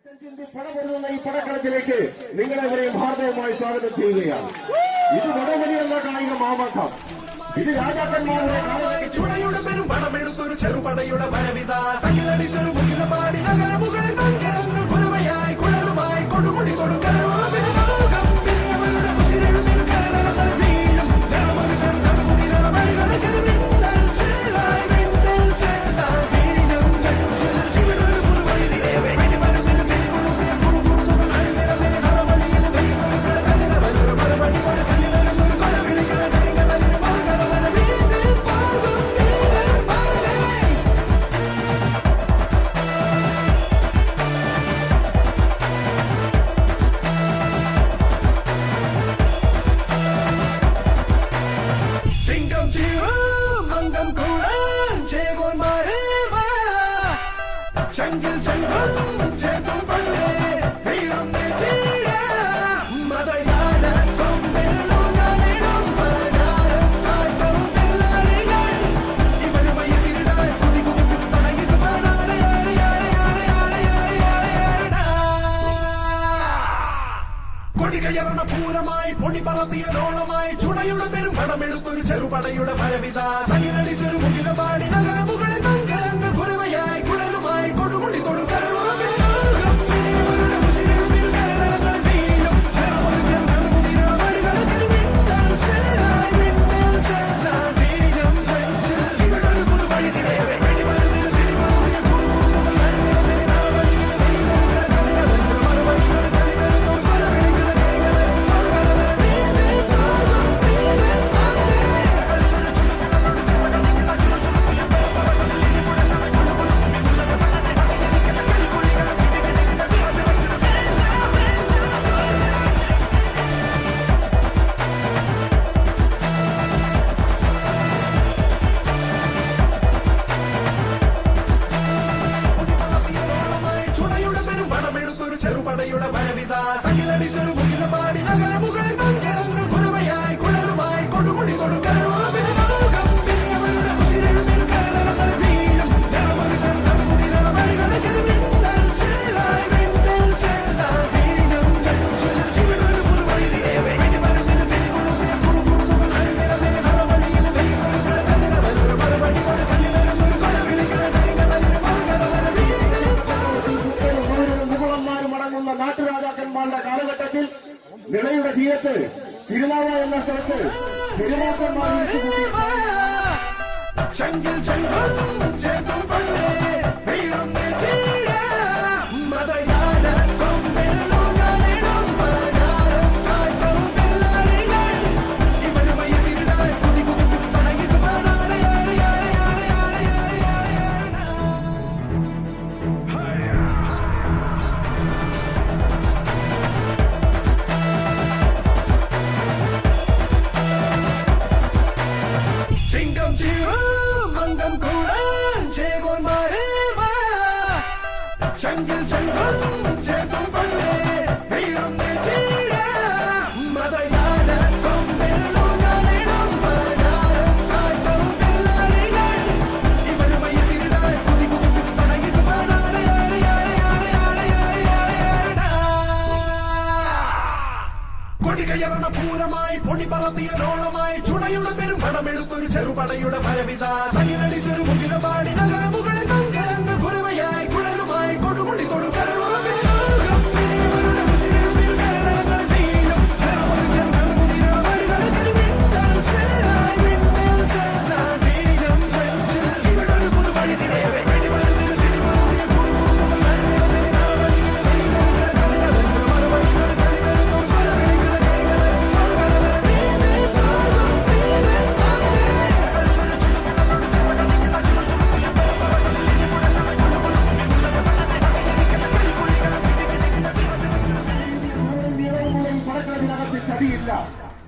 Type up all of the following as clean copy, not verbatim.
പടപൊരുതുന്ന ഈ പടക്കളത്തിലേക്ക് നിങ്ങളെവരെയും ഹാർദവുമായി സ്വാഗതം ചെയ്യുകയാണ്. ഇത് വടംവലി എന്ന കായിക മാമാങ്കം. ഇത് രാജാക്കന്മാരുടെ ചുടയുടെ പെരും പടമെടുത്തൊരു ചെറുപടയുടെ വരവിത സകിലടിച്ചൊരു മുകില പാടി നഗര മുകളിൽ പങ്കിടങ്ങൾ കുരവയായി കുഴലുമായി കൊടുമുടി കൊടുക്കൽ ചെങ്കിൽ ചെങ്കും ചേത്തും പള്ളേ വീരം നെറ്റിയിട മതയാന സൊമ്പെല്ലുകളിടും പലചാരം സാട്ടും പിള്ളാളികൾ ഇവരുമായി തിരിടാൻ കുതി കുതി കുതി തടയിട്ട് കൊടികയറണ പൂരമായി പൊടി പറത്തിയൊരോളമായി ചുടയുടെ പെരും പടമെടുത്തൊരു ചെറുപടയുടെ ഭരവിത സകിലടിച്ചൊരു മുകില പാടി നഗര മുകളിൽ പങ്കിടങ്ങൾ കുരവയായി കുഴലുമായി കൊടുമുടി കൊടുക്കൽ ചെറുപടയുടെ വരവിത സകിലടിച്ചൊരു മുകില പാടി നഗര മുകളിൽ പങ്കിടങ്ങൾ കുരവയായി കുഴലുമായി കൊടുമുടി കൊടുക്കൽ നാട്ടുരാജാക്കന്മാരുടെ കാലഘട്ടത്തിൽ നിളയുടെ തീരത്ത് തിരുനാവ എന്ന സ്ഥലത്ത് പെരുമാക്കന്മാർ ചെങ്കിൽ ചെങ്കും ചേത്തും പള്ളേ വീരം നെറ്റിയിട മതയാന സൊമ്പെല്ലുകളിടും പലചാരം സാട്ടും പിള്ളാളികൾ ഇവരുമായി തിരിടാൻ കുതി കുതി കുതി തടയിട്ട് ചെങ്കിൽ ചെങ്കും ചേത്തും പള്ളേ വീരം നെറ്റിയിട മതയാന സൊമ്പെല്ലുകളിടും പലചാരം സാട്ടും പിള്ളാളികൾ ഇവരുമായി തിരിടാൻ കുതി കുതി കുതി തടയിട്ട് കൊടികയറണ പൂരമായി പൊടി പറത്തിയൊരോളമായി ചുടയുടെ പെരും പടമെടുത്തൊരു ചെറുപടയുടെ ഭരവിത സകിലടിച്ചൊരു മുകില പാടി നഗര മുകളിൽ പങ്കിടങ്ങൾ കുരവയായി കുഴലുമായി കൊടുമുടി കൊടുക്കൽ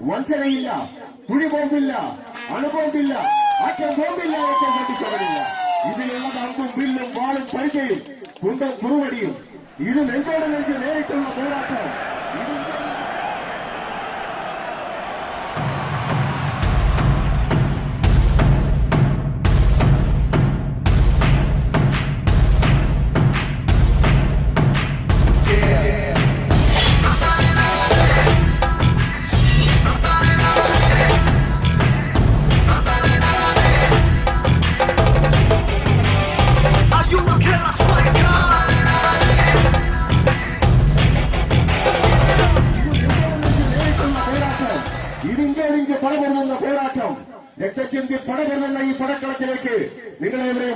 വഞ്ചനയില്ല, കുഴിബോംബില്ല, അണുബോംബില്ല, ആറ്റം ബോംബില്ല, ഏറ്റവും കണ്ടിച്ചവരില്ല. ഇതിലുള്ളത് അമ്പും വില്ലും വാളും പരിചയും കുന്തം കുറുവടിയും. ഇത് നെഞ്ചോട് നെഞ്ച് നേരിട്ടുള്ള പോരാട്ടം.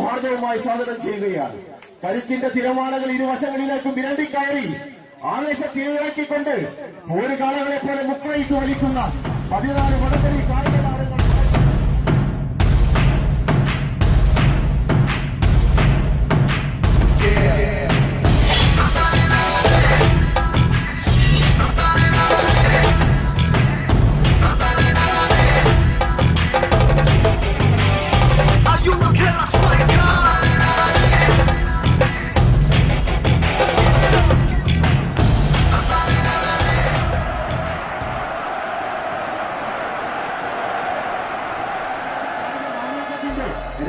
ഹാർദവുമായി സ്വാഗതം ചെയ്യുകയാണ്. കരുത്തിന്റെ തിരമാലകൾ ഇരുവശങ്ങളിലേക്കും വിരണ്ടി കയറി ആവേശത്തിനിറക്കിക്കൊണ്ട് ഒരു കാളകളെ പോലെ മുക്രയിട്ട് വലിക്കുന്ന 14 വടംവലി കായിക താരങ്ങൾ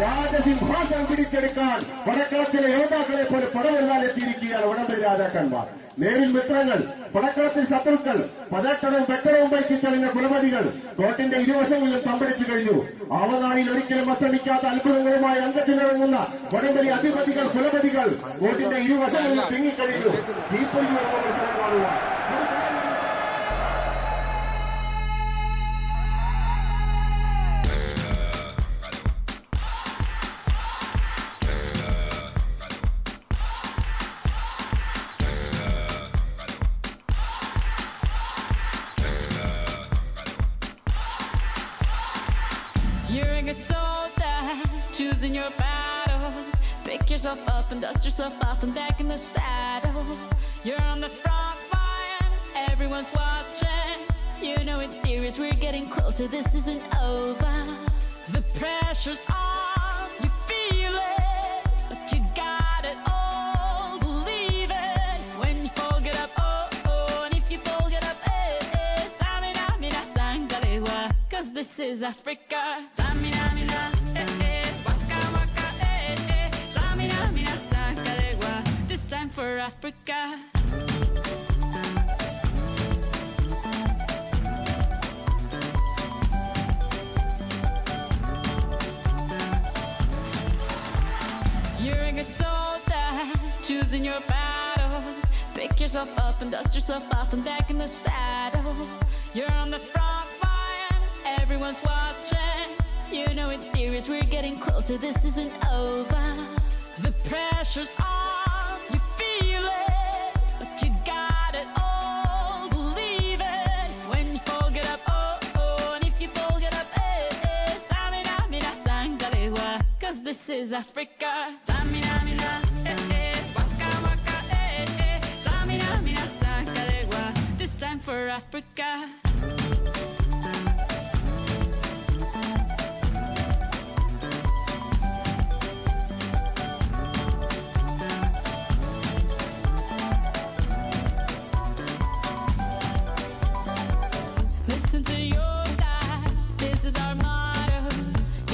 രാജസിംഹാസനം പിടിച്ചെടുക്കാൻ പടക്കളത്തിലെ യോദ്ധാക്കളെ പോലെ പടവെല്ലാൻ എത്തിയിരിക്കുകയാണ് വടംവലി രാജാക്കന്മാർ. നേരിൽ മിത്രങ്ങൾ, പടക്കളത്തിൽ ശത്രുക്കൾ, പതട്ടവും വെട്ടവും വൈക്കി തെളിഞ്ഞ കുലപതികൾ കോട്ടിന്റെ ഇരുവശങ്ങളിലും തമ്പടിച്ചു കഴിഞ്ഞു. അവനാണിൽ ഒരിക്കലും അസ്തമിക്കാത്ത അത്ഭുതങ്ങളുമായി അംഗത്തിനിറങ്ങുന്ന വടംവലി അധിപതികൾ, കുലപതികൾ കോട്ടിന്റെ ഇരുവശങ്ങളിലും തിങ്ങിക്കഴിഞ്ഞു. തീപ്പൊരി മത്സരം കാണുവാൻ You're a good soldier, choosing your battle. Pick yourself up and dust yourself off and back in the saddle. You're on the front line, everyone's watching. You know it's serious, we're getting closer, this isn't over. The pressure's on, you feel it, but you got it all, believe it. When you fall, get up, oh, oh, and if you fall, get up, eh, Samina, mina, sangalewa, 'cause this is Africa. Samina, mina, waka, waka, Samina, mina, sangalewa, this time for Africa. You're a good soldier, choosing your battle. Pick yourself up and dust yourself off and back in the saddle. You're on the front line, everyone's watching. You know it's serious, we're getting closer, this isn't over. The pressure's on, you feel it, but you got it all, believe it. When you fall, get up, oh, oh, and if you fall, get up, eh, Samina, mina, sangalewa, 'cause this is Africa. Samina, mina, waka, waka, Samina, mina, sangalewa, this time for Africa. Listen to your God, this is our motto.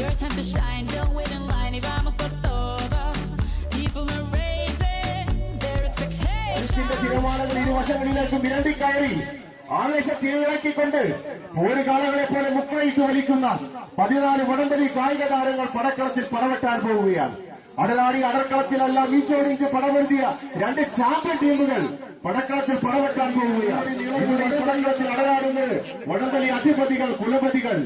Your time to shine, don't wait in line, y vamos por todo. People are raising their expectations. കരുത്തിന്റെ തിരമാലകൾ ഇരുവശങ്ങളിലേക്കും വിരണ്ടി കയറി ആവേശത്തിനിറക്കിക്കൊണ്ട് ഒരു കാളകളെ പോലെ മുക്രയിട്ട് വലിക്കുന്ന 14 വടംവലി കായിക താരങ്ങൾ പടക്കളത്തിൽ പടവെട്ടാൻ പോവുകയാണ്. അടനാടി അടർക്കളത്തിലെല്ലാം ഈച്ചോടിഞ്ച് പടവെഴുതിയ 2 champion ടീമുകൾ പടക്കളത്തിൽ പടവെട്ടാൻ പോവുകയാണ്. പടക്കളത്തിൽ അടരാടുന്നത് വടംവലി അധിപതികൾ, കുലപതികൾ.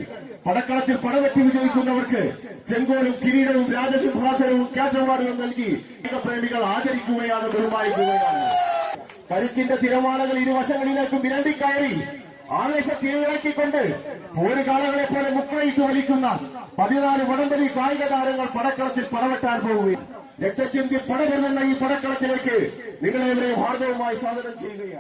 പടക്കളത്തിൽ പടവെട്ടി വിജയിക്കുന്നവർക്ക് ചെങ്കോലും കിരീടവും രാജസിംഹാസനവും ക്യാച്ച് അവാർഡുകൾ നൽകി പ്രേമികൾ ആദരിക്കുകയാണ്, ബഹുമാനിക്കുകയാണ്. കരുത്തിന്റെ തിരമാലകൾ ഇരുവശങ്ങളിലേക്കും വിരണ്ടി കയറി ആവേശത്തിനിറക്കിക്കൊണ്ട് ഒരു കാളകളെ പോലെ മുക്രയിട്ട് വലിക്കുന്ന 14 വടംവലി കായിക താരങ്ങൾ പടക്കളത്തിൽ പടവെട്ടാൻ പോവുകയാണ്. രക്തചിന്തി പടവെല്ലുന്ന ഈ പടക്കളത്തിലേക്ക് നിങ്ങളേവരെയും ഹാർദവുമായി സ്വാഗതം ചെയ്യുകയാണ്.